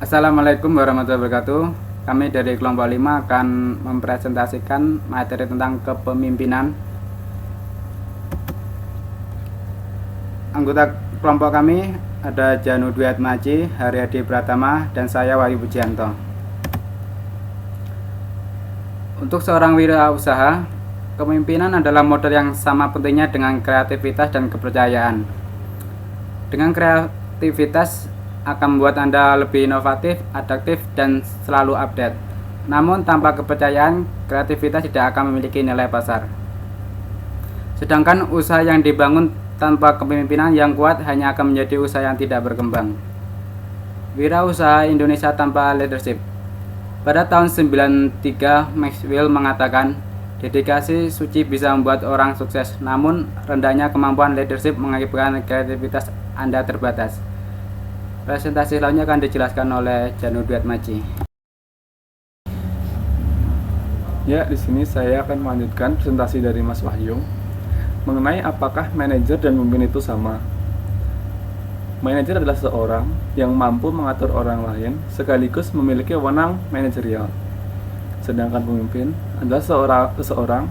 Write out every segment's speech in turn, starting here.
Assalamualaikum warahmatullahi wabarakatuh. Kami dari kelompok 5 akan mempresentasikan materi tentang kepemimpinan. Anggota kelompok kami ada Janu Dwi Atmaji, Haryadi Pratama, dan saya Wahyu Pujianto. Untuk seorang wirausaha, kepemimpinan adalah modal yang sama pentingnya dengan kreativitas dan kepercayaan. Dengan kreativitas akan membuat Anda lebih inovatif, adaptif, dan selalu update. Namun tanpa kepercayaan, kreativitas tidak akan memiliki nilai pasar. Sedangkan usaha yang dibangun tanpa kepemimpinan yang kuat hanya akan menjadi usaha yang tidak berkembang. Wirausaha Indonesia tanpa leadership. Pada tahun 93, Maxwell mengatakan, dedikasi suci bisa membuat orang sukses, namun rendahnya kemampuan leadership mengakibatkan kreativitas Anda terbatas. Presentasi selanjutnya akan dijelaskan oleh Janu Dwi Atmaji. Ya, di sini saya akan melanjutkan presentasi dari Mas Wahyu mengenai apakah manajer dan pemimpin itu sama. Manajer adalah seorang yang mampu mengatur orang lain sekaligus memiliki wewenang manajerial. Sedangkan pemimpin adalah seseorang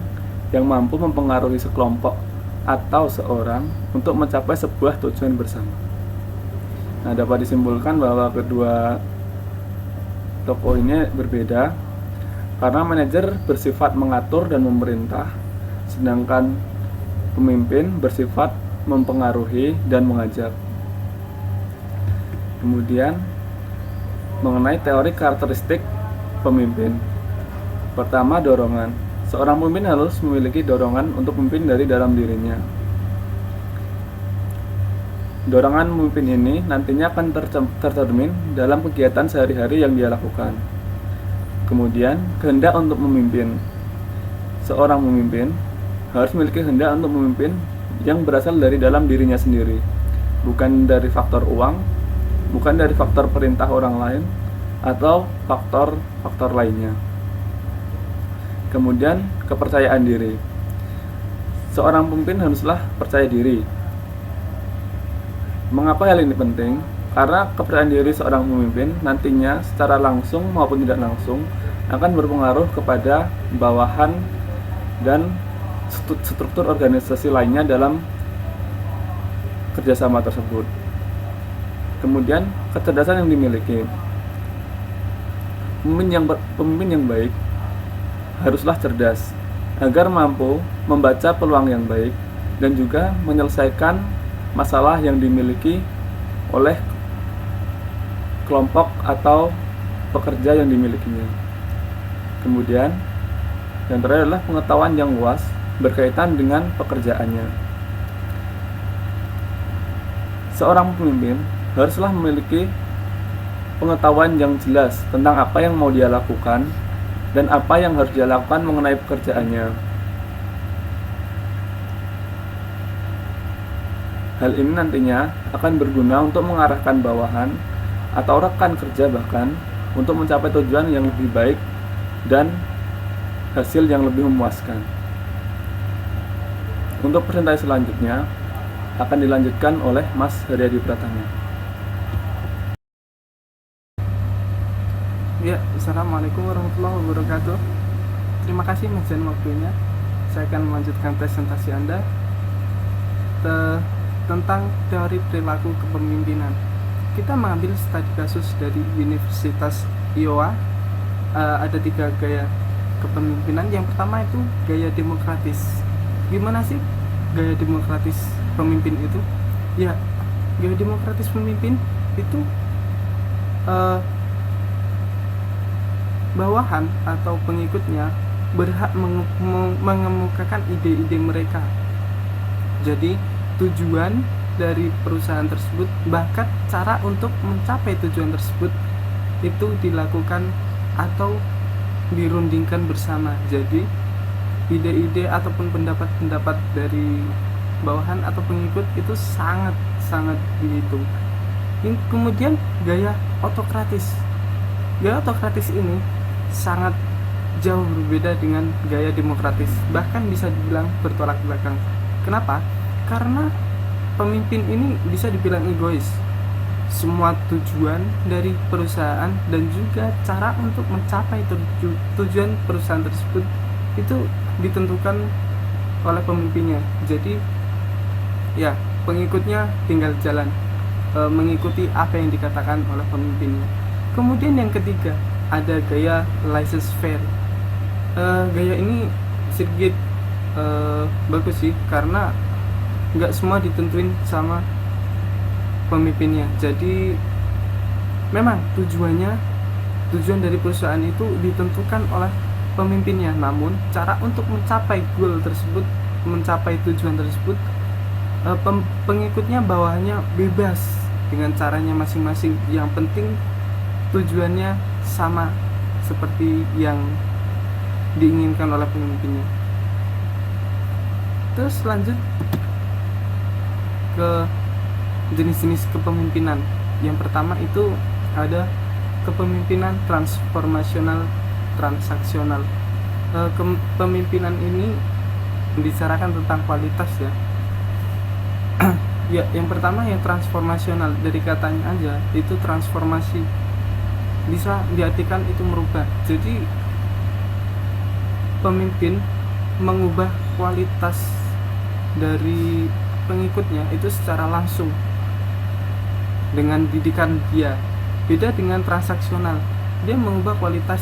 yang mampu mempengaruhi sekelompok atau seorang untuk mencapai sebuah tujuan bersama. Nah, dapat disimpulkan bahwa kedua tokoh ini berbeda karena manajer bersifat mengatur dan memerintah, sedangkan pemimpin bersifat mempengaruhi dan mengajak. Kemudian mengenai teori karakteristik pemimpin. Pertama, dorongan. Seorang pemimpin harus memiliki dorongan untuk memimpin dari dalam dirinya. Dorongan memimpin ini nantinya akan tercermin dalam kegiatan sehari-hari yang dia lakukan. Kemudian, kehendak untuk memimpin. Seorang pemimpin harus memiliki kehendak untuk memimpin yang berasal dari dalam dirinya sendiri, bukan dari faktor uang, bukan dari faktor perintah orang lain, atau faktor-faktor lainnya. Kemudian, kepercayaan diri. Seorang pemimpin haruslah percaya diri. Mengapa hal ini penting? Karena kepercayaan diri seorang pemimpin nantinya secara langsung maupun tidak langsung akan berpengaruh kepada bawahan dan struktur organisasi lainnya dalam kerjasama tersebut. Kemudian, kecerdasan yang dimiliki. Pemimpin yang baik haruslah cerdas agar mampu membaca peluang yang baik dan juga menyelesaikan masalah yang dimiliki oleh kelompok atau pekerja yang dimilikinya. Kemudian, yang terakhir adalah pengetahuan yang luas berkaitan dengan pekerjaannya. Seorang pemimpin haruslah memiliki pengetahuan yang jelas tentang apa yang mau dia lakukan dan apa yang harus dia lakukan mengenai pekerjaannya. Hal ini nantinya akan berguna untuk mengarahkan bawahan atau rekan kerja bahkan untuk mencapai tujuan yang lebih baik dan hasil yang lebih memuaskan. Untuk presentasi selanjutnya akan dilanjutkan oleh Mas Haryadi Pratama. Ya, Assalamualaikum warahmatullahi wabarakatuh. Terima kasih Mas Jan waktunya. Saya akan melanjutkan presentasi Anda tentang teori perilaku kepemimpinan. Kita mengambil studi kasus dari Universitas Iowa. Ada 3 gaya kepemimpinan. Yang pertama itu gaya demokratis. Gimana sih gaya demokratis pemimpin itu? Ya, gaya demokratis pemimpin itu bawahan atau pengikutnya berhak mengemukakan ide-ide mereka. Jadi tujuan dari perusahaan tersebut, bahkan cara untuk mencapai tujuan tersebut itu dilakukan atau dirundingkan bersama. Jadi ide-ide ataupun pendapat-pendapat dari bawahan atau pengikut itu sangat dihitung. Kemudian gaya otokratis. Gaya otokratis ini sangat jauh berbeda dengan gaya demokratis, bahkan bisa dibilang bertolak belakang. Kenapa? Karena pemimpin ini bisa dibilang egois. semua tujuan dari perusahaan dan juga cara untuk mencapai tujuan perusahaan tersebut itu ditentukan oleh pemimpinnya. Jadi ya, pengikutnya tinggal jalan mengikuti apa yang dikatakan oleh pemimpinnya. Kemudian yang ketiga, ada gaya laissez-faire. Gaya ini sedikit bagus sih, karena nggak semua ditentuin sama pemimpinnya. Jadi memang tujuan dari perusahaan itu ditentukan oleh pemimpinnya, namun cara untuk mencapai goal tersebut, mencapai tujuan tersebut, pengikutnya bawahannya bebas dengan caranya masing-masing. Yang penting tujuannya sama seperti yang diinginkan oleh pemimpinnya. Terus lanjut ke jenis-jenis kepemimpinan. Yang pertama itu ada kepemimpinan transformasional transaksional. Kepemimpinan ini membicarakan tentang kualitas ya. Ya, yang pertama yang transformasional, dari katanya aja itu transformasi, bisa diartikan itu merubah. Jadi pemimpin mengubah kualitas dari pengikutnya itu secara langsung dengan didikan dia. Beda dengan transaksional, dia mengubah kualitas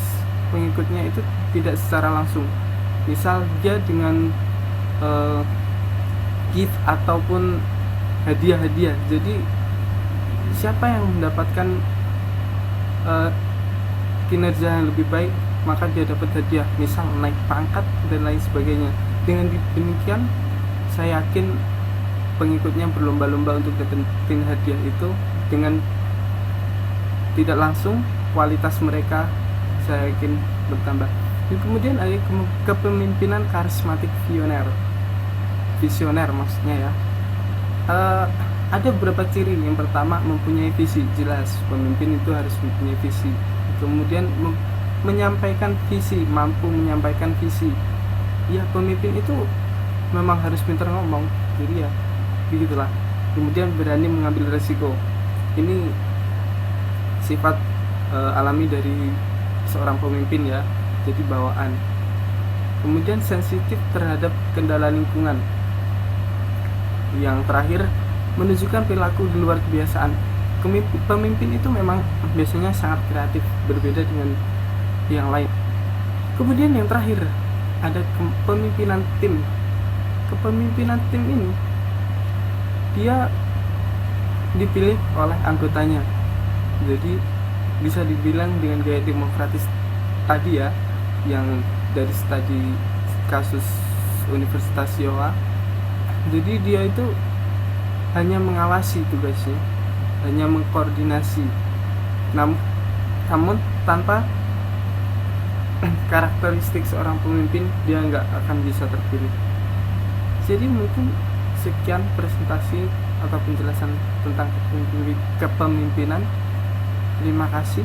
pengikutnya itu tidak secara langsung. Misal dia dengan gift ataupun hadiah-hadiah. Jadi siapa yang mendapatkan kinerja yang lebih baik, maka dia dapat hadiah, misal naik pangkat dan lain sebagainya. Dengan demikian saya yakin pengikutnya berlomba-lomba untuk dapetin hadiah itu. Dengan tidak langsung kualitas mereka saya yakin bertambah. Dan kemudian ada kepemimpinan karismatik visioner maksudnya ya. Ada beberapa ciri. Yang pertama, mempunyai visi. Jelas pemimpin itu harus mempunyai visi. Kemudian menyampaikan visi, mampu menyampaikan visi. Ya, pemimpin itu memang harus pintar ngomong, jadi ya begitulah. Kemudian berani mengambil resiko. Ini sifat alami dari seorang pemimpin ya, jadi bawaan. Kemudian sensitif terhadap kendala lingkungan. Yang terakhir, menunjukkan perilaku di luar kebiasaan. Pemimpin itu memang biasanya sangat kreatif, berbeda dengan yang lain. Kemudian yang terakhir, ada kepemimpinan tim. Kepemimpinan tim ini dia dipilih oleh anggotanya. Jadi bisa dibilang dengan gaya demokratis tadi ya, yang dari studi kasus Universitas Iowa. Jadi dia itu hanya mengawasi tugasnya, hanya mengkoordinasi, namun tanpa karakteristik seorang pemimpin dia nggak akan bisa terpilih. Jadi mungkin sekian presentasi atau penjelasan tentang kepemimpinan. Terima kasih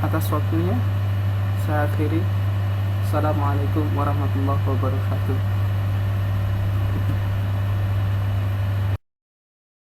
atas waktunya. Saya akhiri. Assalamualaikum warahmatullahi wabarakatuh.